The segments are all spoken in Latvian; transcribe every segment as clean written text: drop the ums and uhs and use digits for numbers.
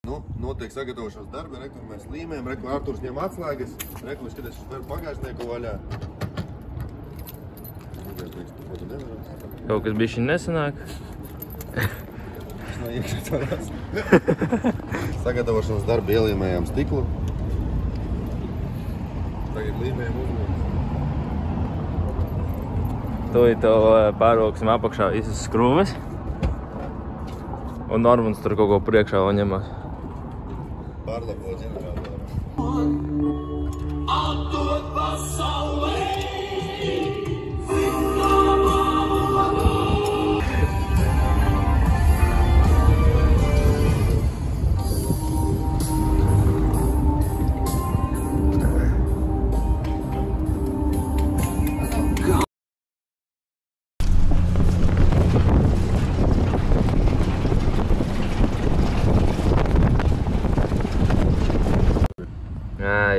Nu, notiek sagatavošanas darbi, rekur mēs līmējam, rekur Arturs ņem atslēgas, rekur viņš skaties uz bagāžnieku vaļā. Kaut kas bišķi nesanāk. Tas nav iekšā tādās. Sagatavošanas darbi ielīmējām stiklu. Tagad līmējam uzmēs. Tūlīt to pārvilksim apakšā visas skrūves. Un Normans tur kaut ko priekšā vēl ņemās. Pārlabo ģenerātoru. Atdod pasaulē!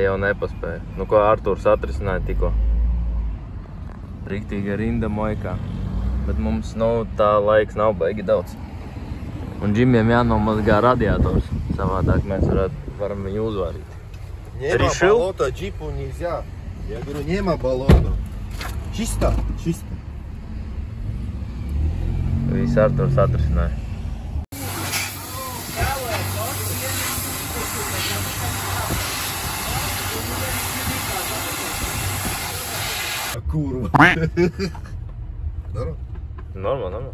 Jau nepaspēja. Nu, ko Arturs atrisināja tikko. Riktīga rinda mojkā. Bet mums, tā laiks nav baigi daudz. Un Džimiem jānomazgā radiators. Savādāk mēs varam viņu uzvārīt. Нема болота, джипу нельзя. Я говорю, нема болота. Чисто, чисто. Viss Arturs atrisināja. Kurva. Darba? Normāli.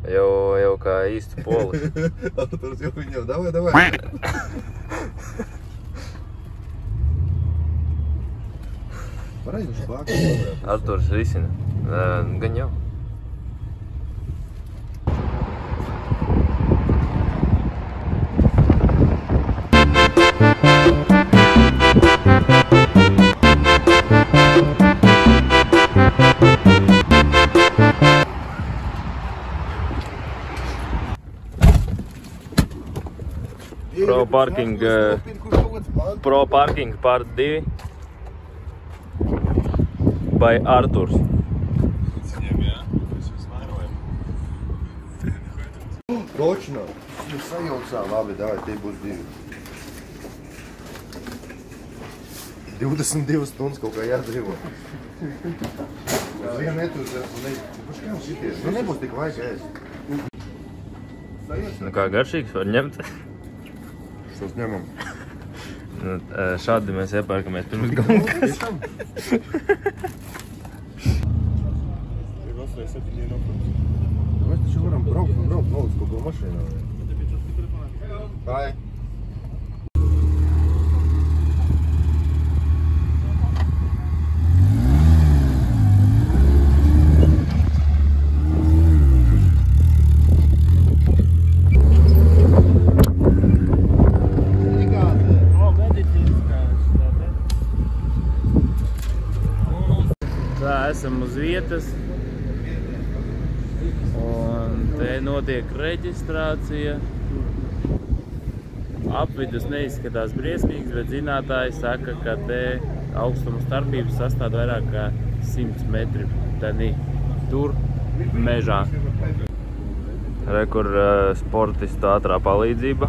Jau kā īsti polis. Arturs jau viņam, davai. Pareizi uz bāku. Arturs risina. Gan jau. Pro Parking part 2 by Arturs. Точно. Jūs sajaucā, labi, davai, tie būs 22 stundas kaut kā jādzīvo. Uz vienu netūs, paškām šities. Nu nebūs tik laika ēst. Nu kā garšīgs var ņemt? Šos ņemam. Šādi mēs iepērkamies pirms gumkas. Mēs taču varam braukt nolic kaut ko mašīnā. Bye. Esam uz vietas un te notiek reģistrācija. Apvidus neizskatās briesmīgs, bet zinātāji saka, ka te augstuma starpības sastāv vairāk kā 100 metri tur mežā. Rekur sportistu ātrā palīdzība.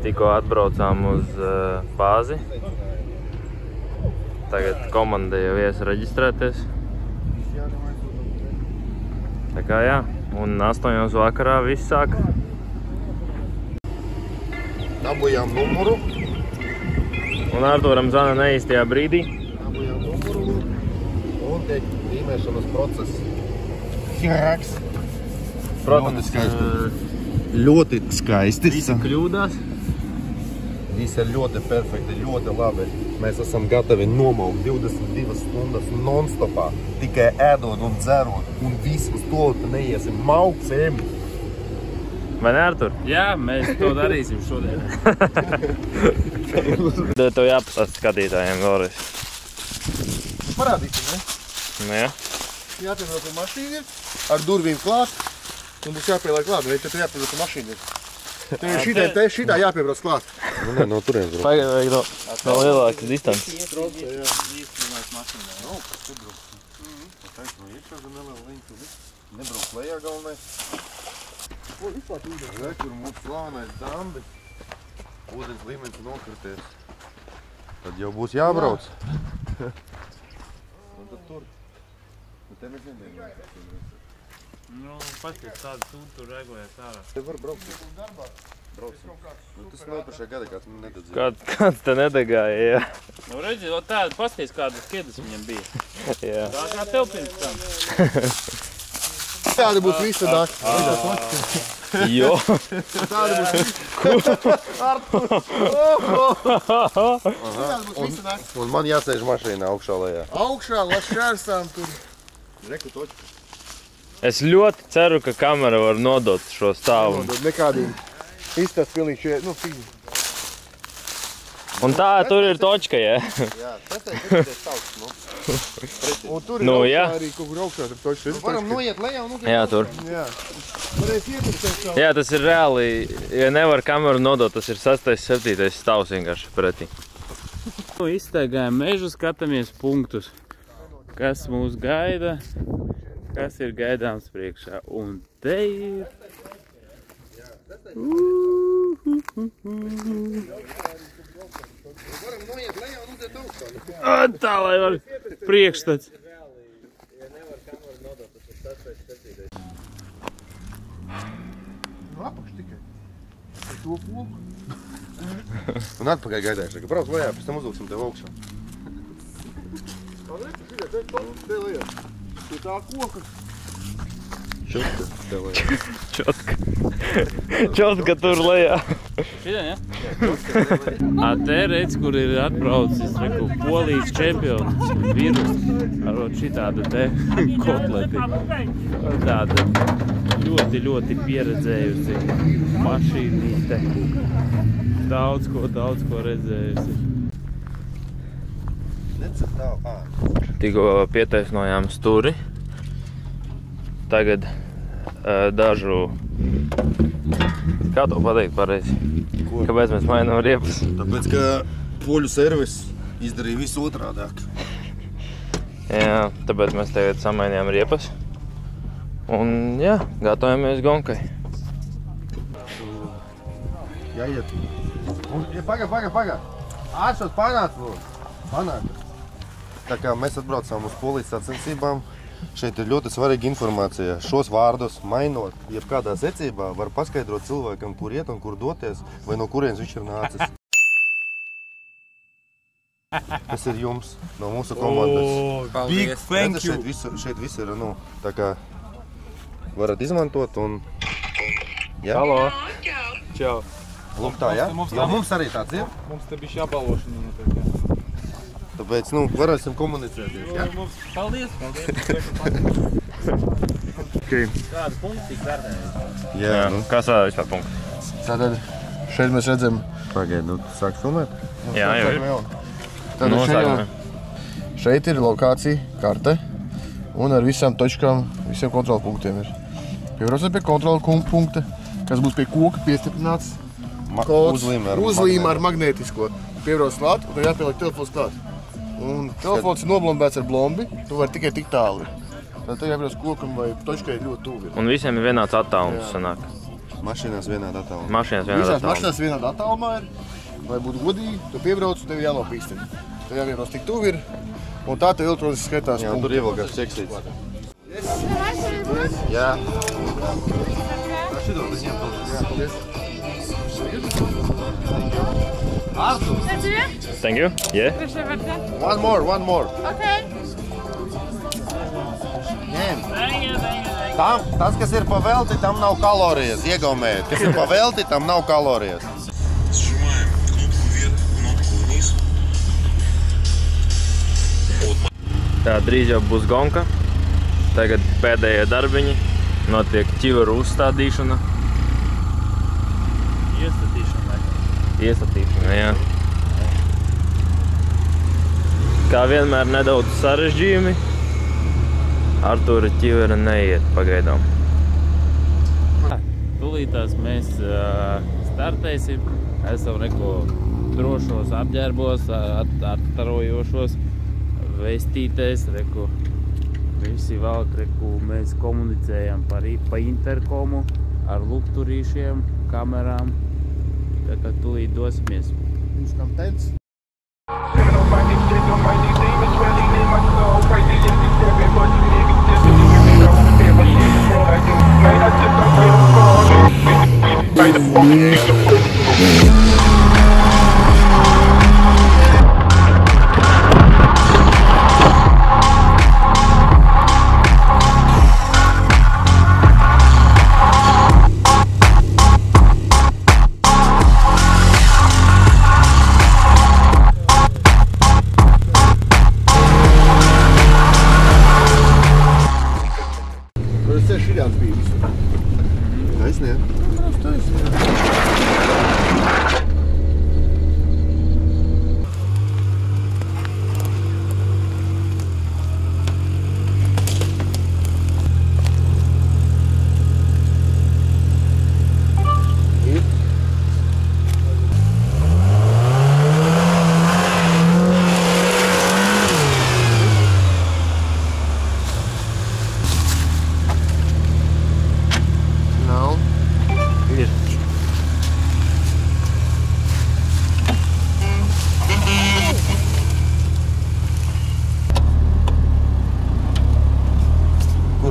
Tikko atbraucām uz bāzi. Tagad komanda jau ies reģistrēties. Tā kā jā, un 8 vakarā viss sāk. Dabujām numuru. Un Arturam zvana neīstajā brīdī. Dabujām numuru. Un tiek līmēšanas process. Jēks. Protams, ļoti skaisti. visi kļūdās. Viss ir ļoti perfekti, ļoti labi. Mēs esam gatavi nomaukt 22 stundas non-stopā. Tikai ēdot un dzerot. Un visu uz to neiesim. Mauksim! Vai ne, Artur? Jā, mēs to darīsim šodien. Tev jāpastāst skatītājiem vēlreiz. Parādīsim, ne? Nu jā. Jāpiebrauc ar mašīnu ar durvīm klāt. Un būs jāpieliek klāt, vai tad jāpiebrauc ar mašīnu. Te šitā jāpiebrauc klāt. Nu, no turienes brauc. Pagaid, vajag no lielākas distances. Nebrauc lejā galvenais. Re, kur mums slānais dambi. Ūdens līmenis nokrities. Tad jau būs jābrauc. Un tad tur. Nu, te mēs nevienam. Nu, paskatās tādu tur regulēs ārā. Te var braukt. Braucam. Nu, tas nav par šajā gada, kāds man nededzīja. Kāds te nedegāja, jā. Nu, redzi, tādu paskatās, kādas ķedas viņam bija. Jā. Tā kā tev pirms tam. Tāda būs visa nakti. Jo. Tāda būs visa nakti. Un man jāsēž mašīnā augšā lejā. Augšā, lai šķērsām tur. Reku točku. Es ļoti ceru, ka kamera var nodot šo stāvu. Nekādīgi. Izstāst pilnīgi šie, nu, fīgi. Un tā, tur ir točka, jā. Jā, tas ir tauks, nu. Un tur ir Nu, augšā jā. arī kaut kur augšā. Tur toši. Varam noiet lejā un Jā, tur. Jā. Varēs ieturēt savu. Jā, tas ir reāli, ja nevar kameru nodot, tas ir 6. 7. stāvs vienkārši pretī. Izstaigājam mežu, skatāmies punktus. Kas mūs gaida, kas ir gaidāms priekšā. Un te ir... Varam noiet lejā un uziet augšā. Tā, lai var priekšstats. Nu, apakš tikai. Ar to poku. Un atpakaļ gaidājuši, ka brauc lejā, pēc tam uzlūksim tev augšā. Te lejā. Pie tā koka. Čotka tev lejā. Čotka tur lejā. Šitā, ja? Te redz, kur ir atbraucis Polijas čempions virus ar šitādu te kotleti. Tāda ļoti pieredzējusi mašīnīte. Daudz ko redzējusi. Necep tālu. Tikko pietaisnojām sturi. Tagad dažu... Kā to pateikt pareizi? Kāpēc mēs mainām riepas? Tāpēc, ka poļu servis izdarīja visu otrādāk. Jā, tāpēc mēs tagad samainījām riepas. Un jā, gatavojamies gonkai. Jāiet. Paga. Atšos panāc, lūdzu. Panāc. Tā kā mēs atbraucām uz Polijas sacensībām, šeit ir ļoti svarīga informācija. Šos vārdus mainot, jebkādā secībā, var paskaidrot cilvēkam, kur iet un kur doties, vai no kurienes viņš ir nācis. Tas ir jums, no mūsu komandas. Big thank you! Šeit viss ir, nu, tā kā varat izmantot un... Jā? Halo! Čau! Lūk tā, jā? Jo mums arī tāds ir. Mums te bišķi apbalvošana notiek, jā. Tāpēc, nu, varēsim komunicēties, jā? Paldies! Kādu punktu tik vērtējies? Jā, nu. Kas vēl vispār punkts? Tātad šeit mēs redzam. Pagaid, nu, tu sāki filmēt? Jā, jau ir. Tātad šeit ir lokācija, karte. Un ar visām točkām, visiem kontrola punktiem ir. Piebraucam pie kontrola punkta, kas būs pie koka piestiprināts. Uzlīme ar magnētisko. Piebrauc klāt, un tad jāpieliek telefons klāt. Un telefons ir noblombēts ar blombi, tu vari tikai tik tālu. Tad jābrauc kokam vai točkai ļoti tuvi. Un visiem ir vienāds attālums sanāk. Mašīnās vienādā attālumā. Mašīnās vienāds Visās attālums. mašīnās vienādā attālumā ir. Lai būtu godīgi, tu piebrauc, un tev jānopīsteni. Tev jāvienos tik tuvi ir, un tā tev elektroniski skaitās Jā, un tur ievilkās čeksīts. Jā. Tā šito tas ņem paldies. Jā, paldies. That's it? Thank you. Yeah. Proszę bardzo. One more. Okay. Ņem. Tas, kas ir pa velti, tam nav kalorijas. Iegaumējiet. Kas ir pa velti, tam nav kalorijas. Сжимаем кнопку вверх, кнопку вниз. Tā drīz jau būs gonka. Tagad pēdējie darbiņi. Notiek ķivaru uzstādīšana. Iestatīšana, jā. Kā vienmēr nedaudz sarežģījumi. Artūra ķivera neiet pagaidām. Tūlītās mēs startēsim. Esam reko drošos apģērbos, atstarojošos vestītēs. Reko visi valk, reko mēs komunicējam pa interkomu ar lukturīšiem, kamerām. Tā kā tūlīt dosimies. Viņš kam teica?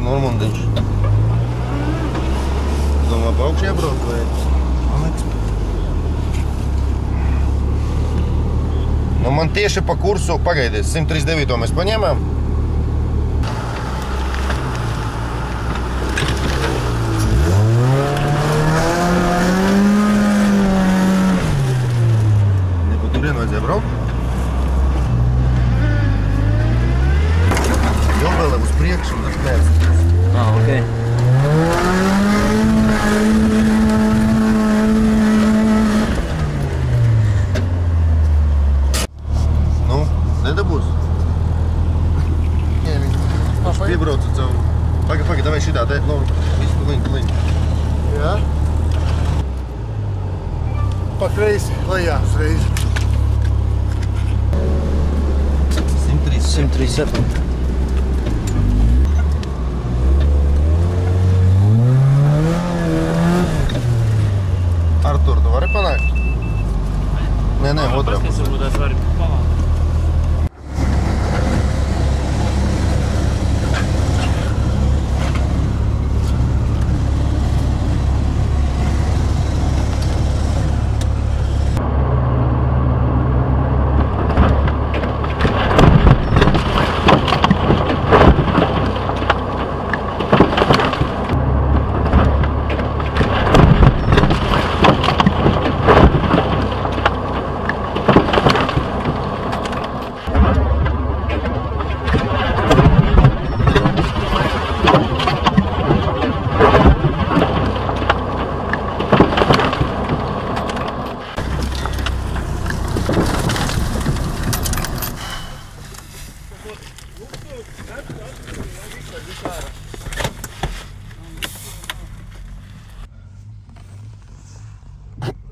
Normundiņš. Domā, pa augšu iebraukt vai? Nu, man tieši pa kursu, pagaidies, 139 mēs paņēmām. Ne pa turien vajadzēja braukt? Jobele uz priekšu un tas klērs. Ok. Nu, nedabūs? Viņš piebrauca caur. Pagaid, davai šitā te, nu, visu tuliņ. Jā. Pa kreisi, lejā, uzreiz. 137. Artur, tu vari panākt? Nē, otrā pusē. Varbūt es varu palākt.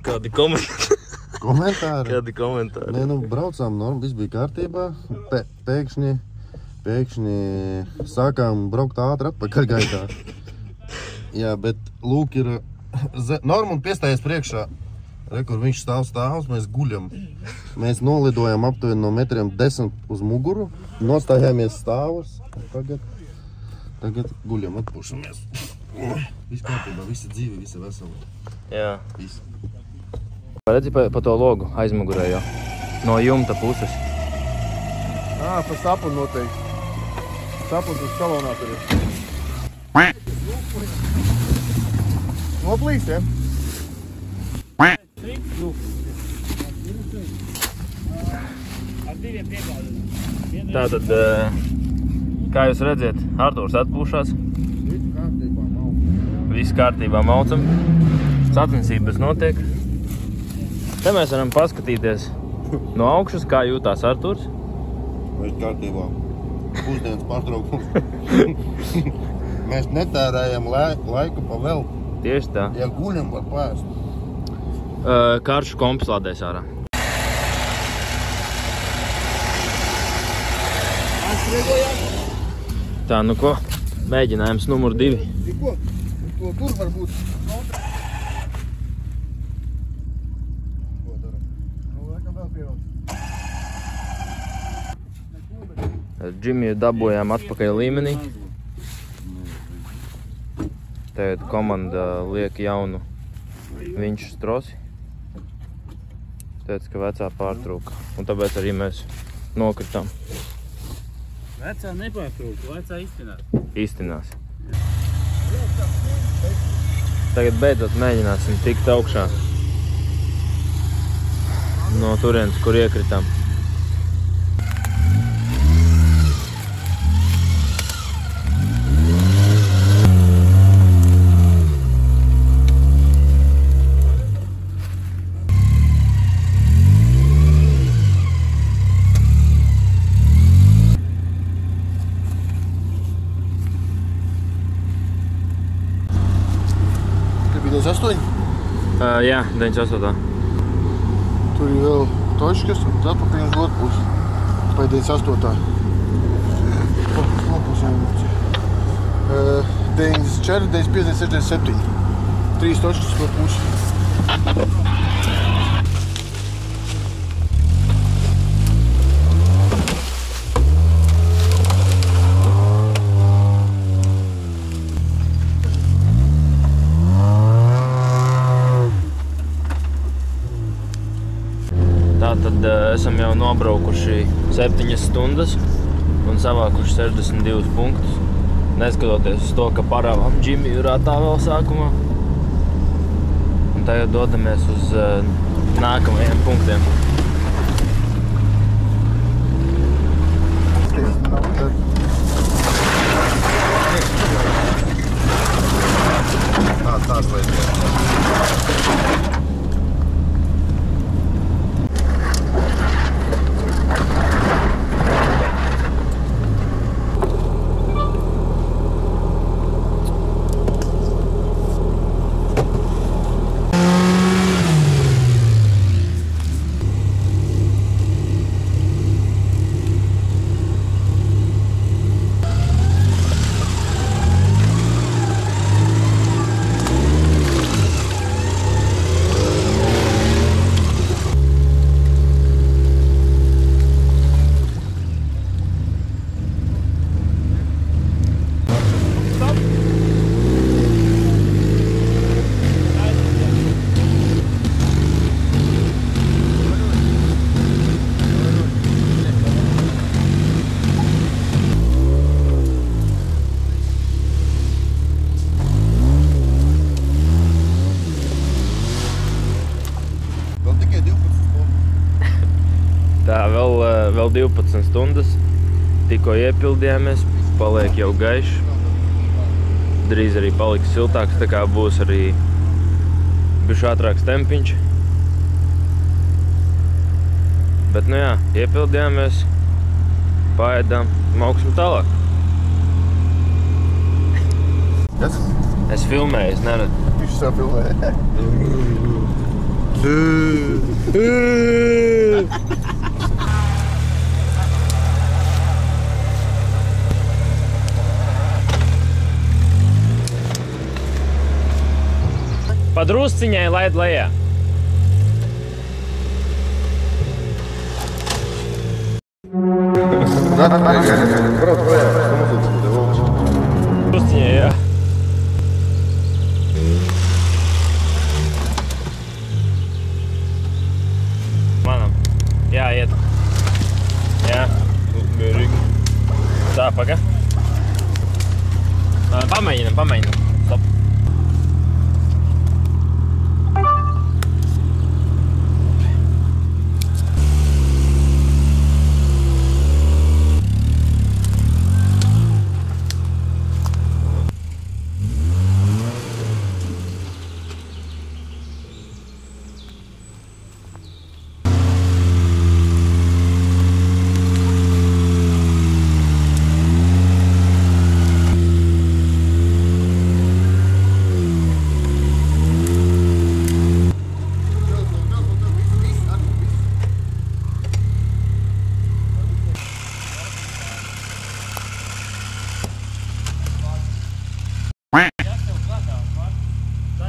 Kādi komentāri? Komentāri? Kādi komentāri? Nē, nu, braucām, viss bija kārtībā. Pēkšņi sākām braukt ātri atpakaļ gaitā. Jā, bet lūk ir Normunds piestājies priekšā. Kur viņš stāvs, mēs guļam. Mēs nolidojam aptuveni no metriem 10 uz muguru, nostājāmies stāvus. Tagad guļam, atpūšamies. Viss kārtībā, visa dzīve, visa vesela. Jā. Viss. Redzi pa to logu aizmugurē jau, no jumta puses. Pa sapuni noteikti. Sapuni uz salonā tur ir. Noplīs, ja? Tātad, kā jūs redziet, Artūrs atpūšās. Viss kārtībā maucam. Sacensības notiek. Te mēs varam paskatīties no augšas, kā jūtās Artūrs. Viss kārtībā. Pusdienas pārtraukums. Mēs netērējam laiku pa vēl. Tieši tā. Ja guļam, var pēst. Karšu komps lādēs ārā. Tā, nu ko? Mēģinājums numur 2. Ko? To tur var būt. Džimiju dabūjām atpakaļ līmenī. Tagad komanda liek jaunu Vinču strosi. Teica, ka vecā pārtrūka. Un tāpēc arī mēs nokritām. Vecā nepārtrūka, vecā iztinās. Iztinās. Tagad beidzot mēģināsim tikt augšā no turienes, kur iekritām. Bija 98? Jā, 98. Tur ir vēl točkas un atpakaļ uz otru pusi. Vai 98. 94, 95, 67. 3 točkas pa pusi. Tātad esam jau nobraukuši 7 stundas un savākuši 62 punktus. Neskatoties uz to, ka parāvām Džimiju rātā vēl sākumā. Un tagad dodamies uz nākamajiem punktiem. Tās lietas. Tā, vēl 12 stundas. Tikko iepildījāmies, paliek jau gaišs. Drīz arī paliks siltāks, tā kā būs arī bišķi ātrāks tempiņš. Bet, nu jā, iepildījāmies, paēdām, mauksim tālāk. Kas? Es filmēju, es neredzu. Viņš sev filmē. Pa drusciņai laid lejā. Drusciņai, jā. Manam. Jā, iet. Jā. Mierīgi. Tā, paga. Pamēģinam. Stop.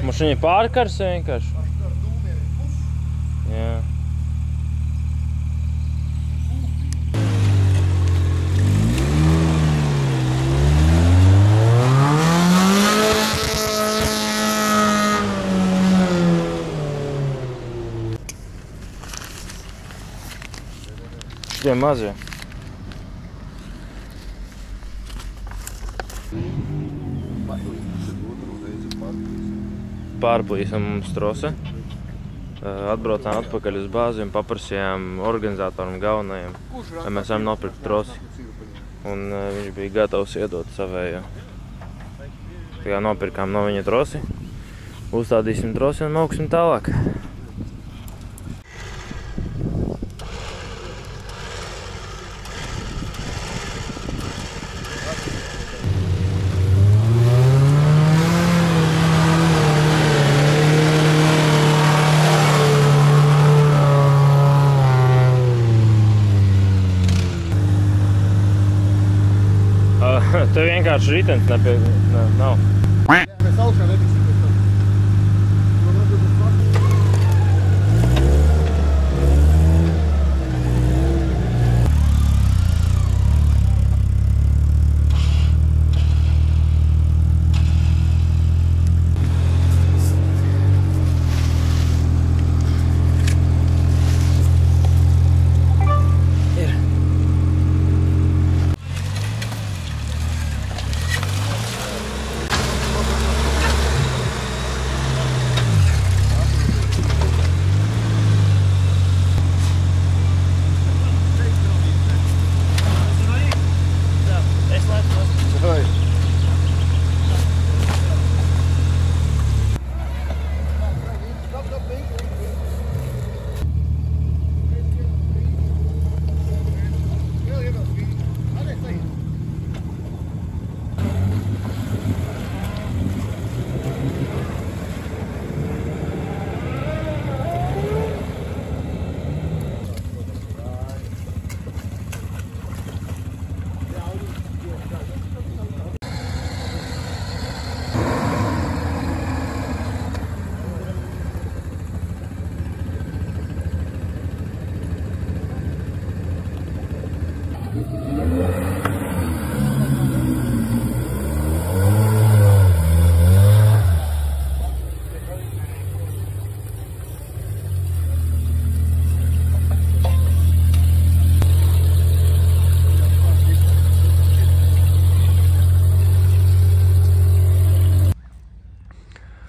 Mašīna pārkars vienkārši. Jā. Tie mazie. Pārplīsam mums trose. Atbraucām atpakaļ uz bāzi un paprasījām organizatoram galvenajam, vai mēs varam nopirkt trosi. Un viņš bija gatavs iedot savējo. Tā kā nopirkām no viņa trosi, uzstādīsim trosi un mauksim tālāk. Tev vienkārši ritens nav. Mēs augšā netiksim pēc tam.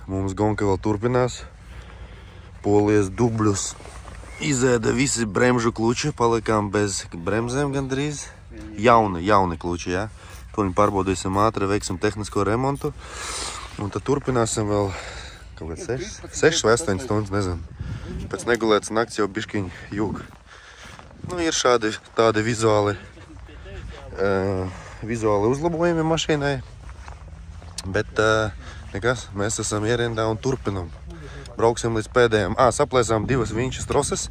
Mums gonka vēl turpinās. Polijas dubļus izēda visi bremžu kluči, palikām bez bremzēm gandrīz. Jauni kluči, jā. To viņi pārbaudīsim ātri, veiksim tehnisko remontu. Un tad turpināsim vēl kaut kāds 6 vai 8 stundas, nezinu. Pēc negulētas nakts jau biškiņ jūg. Nu, ir šādi tādi vizuāli uzlabojumi mašīnai. Bet nekas, mēs esam ierindā un turpinam. Brauksim līdz pēdējām. Saplēsām 2 vinčas troses.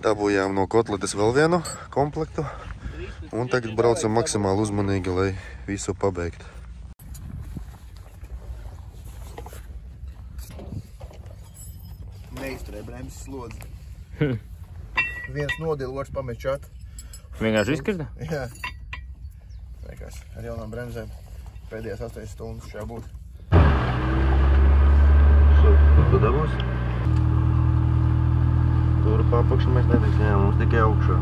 Dabūjām no kotletes vēl vienu komplektu. Un tagad braucam maksimāli uzmanīgi, lai visu pabeigtu. Neizturēja bremzes slodzi. Viens nodila, otrs pamet čatu. Vienkārši izkrita? Jā. Vienkārši ar jaunām bremzēm. Pēdējās 8 stundas šajā būt. Tu dabūs? Tur papakšu mēs netiksim, jā, mums tikai augšā.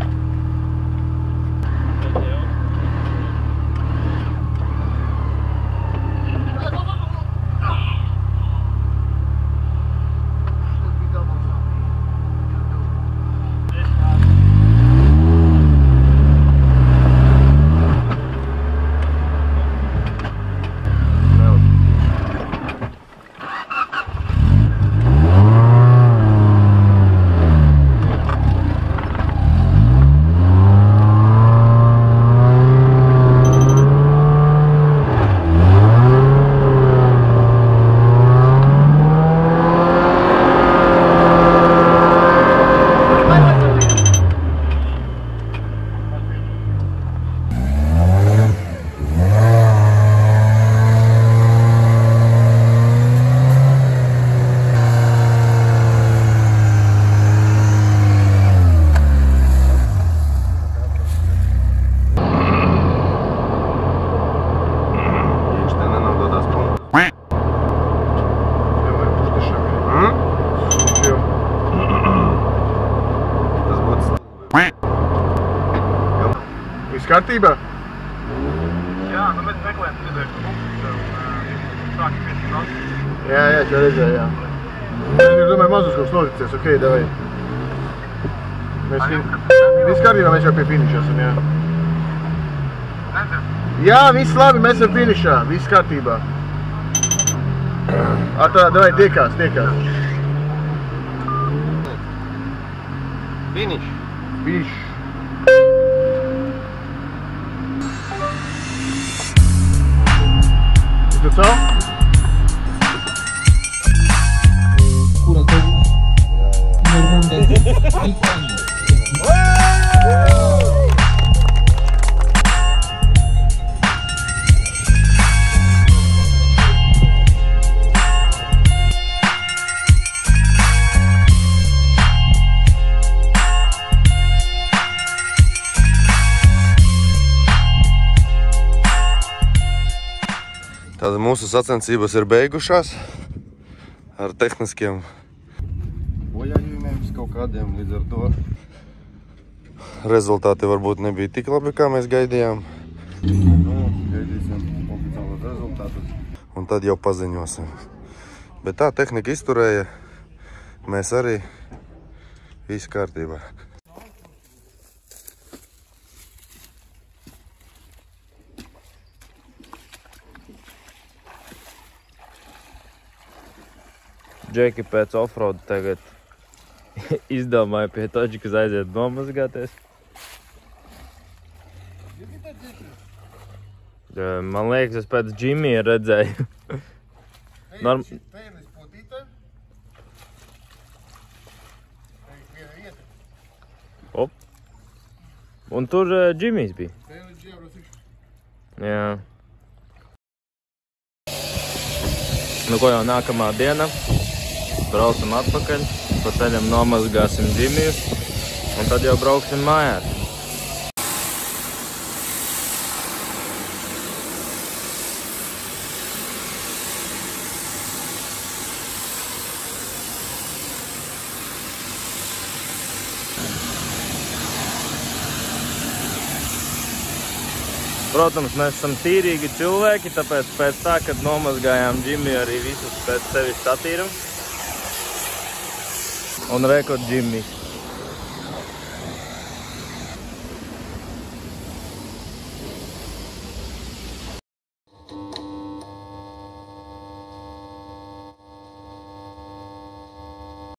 kārtībā? Jā, nu mēs meklējam cilvēku punktu un sākam pēc nākt. Jā, es jau redzēju, jā. Es domāju, mazus kaut kas noticies, okei, davai. Viss kārtībā, mēs jau pie finiša esam, jā. Jā, viss labi, mēs esam finišā, viss kārtībā. Tā, davai, tiekās. Finiš. Tu caur? Kura Tātad mūsu sacensības ir beigušās ar tehniskiem bojājumiem kaut kādiem, līdz ar to rezultāti varbūt nebija tik labi, kā mēs gaidījām. Gaidīsim oficiālos rezultātus un tad jau paziņosim. Bet tā tehnika izturēja, mēs arī viss kārtībā. Džeki pēc offroad tagad izdomāja pie Toģikas aiziet nomazgāties. Man liekas, es pēc Džimija redzēju. Op. Un tur Džimijs bija. Jā. Nu ko jau nākamā diena. Braucam atpakaļ, pa ceļam nomazgāsim Džimiju un tad jau brauksim mājās. Protams, mēs esam tīrīgi cilvēki, tāpēc pēc tā, kad nomazgājām Džimiju, arī visus pēc sevis satīram. Un rekord Džimijs.